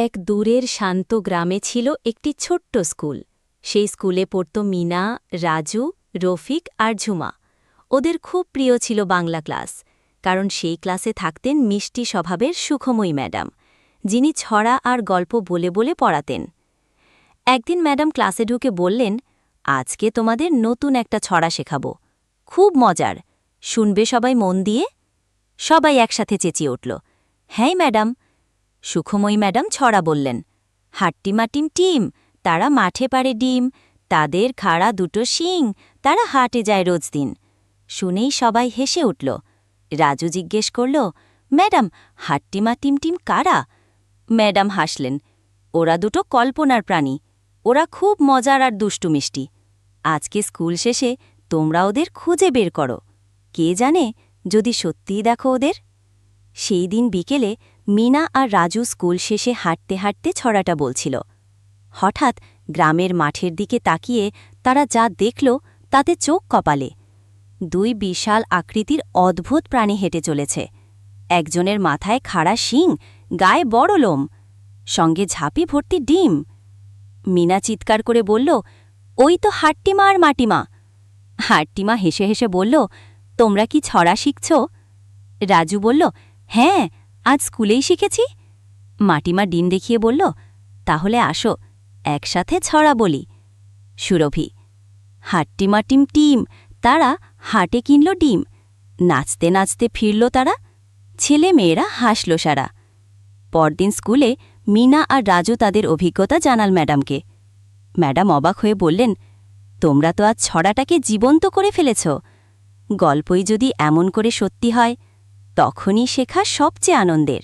এক দূরের শান্ত গ্রামে ছিল একটি ছোট্ট স্কুল। সেই স্কুলে পড়ত মিনা, রাজু, রফিক আর ঝুমা। ওদের খুব প্রিয় ছিল বাংলা ক্লাস, কারণ সেই ক্লাসে থাকতেন মিষ্টি স্বভাবের সুখময়ী ম্যাডাম, যিনি ছড়া আর গল্প বলে বলে পড়াতেন। একদিন ম্যাডাম ক্লাসে ঢুকে বললেন, আজকে তোমাদের নতুন একটা ছড়া শেখাব, খুব মজার, শুনবে সবাই মন দিয়ে? সবাই একসাথে চেঁচিয়ে উঠল, হ্যাঁ ম্যাডাম। সুখময়ী ম্যাডাম ছড়া বললেন, হাট্টিমাটিম টিম, তারা মাঠে পারে ডিম, তাদের খাড়া দুটো শিং, তারা হাটে যায় রোজ দিন। শুনেই সবাই হেসে উঠল। রাজু জিজ্ঞেস করল, ম্যাডাম, হাট্টিমাটিম টিম কারা? ম্যাডাম হাসলেন, ওরা দুটো কল্পনার প্রাণী, ওরা খুব মজার আর দুষ্টু মিষ্টি। আজকে স্কুল শেষে তোমরা ওদের খুঁজে বের করো, কে জানে যদি সত্যিই দেখো ওদের। সেই দিন বিকেলে মিনা আর রাজু স্কুল শেষে হাঁটতে হাঁটতে ছড়াটা বলছিল। হঠাৎ গ্রামের মাঠের দিকে তাকিয়ে তারা যা দেখল তাতে চোখ কপালে। দুই বিশাল আকৃতির অদ্ভুত প্রাণী হেঁটে চলেছে। একজনের মাথায় খাড়া শিং, গায়ে বড় লোম, সঙ্গে ঝাঁপি ভর্তি ডিম। মিনা চিৎকার করে বলল, ওই তো হাট্টিমা আর মাটিমা। হাট্টিমা হেসে হেসে বলল, তোমরা কি ছড়া শিখছ? রাজু বলল, হ্যাঁ, আজ স্কুলেই শিখেছি। মাটিমা ডিম দেখিয়ে বলল, তাহলে আসো একসাথে ছড়া বলি। সুরভি, হাট্টিমাটিম টিম, তারা হাটে কিনল ডিম, নাচতে নাচতে ফিরল তারা, ছেলে মেয়েরা হাসল সারা। পরদিন স্কুলে মিনা আর রাজু তাদের অভিজ্ঞতা জানাল ম্যাডামকে। ম্যাডাম অবাক হয়ে বললেন, তোমরা তো আজ ছড়াটাকে জীবন্ত করে ফেলেছ। গল্পই যদি এমন করে সত্যি হয়, তখনই শেখা সবচেয়ে আনন্দের।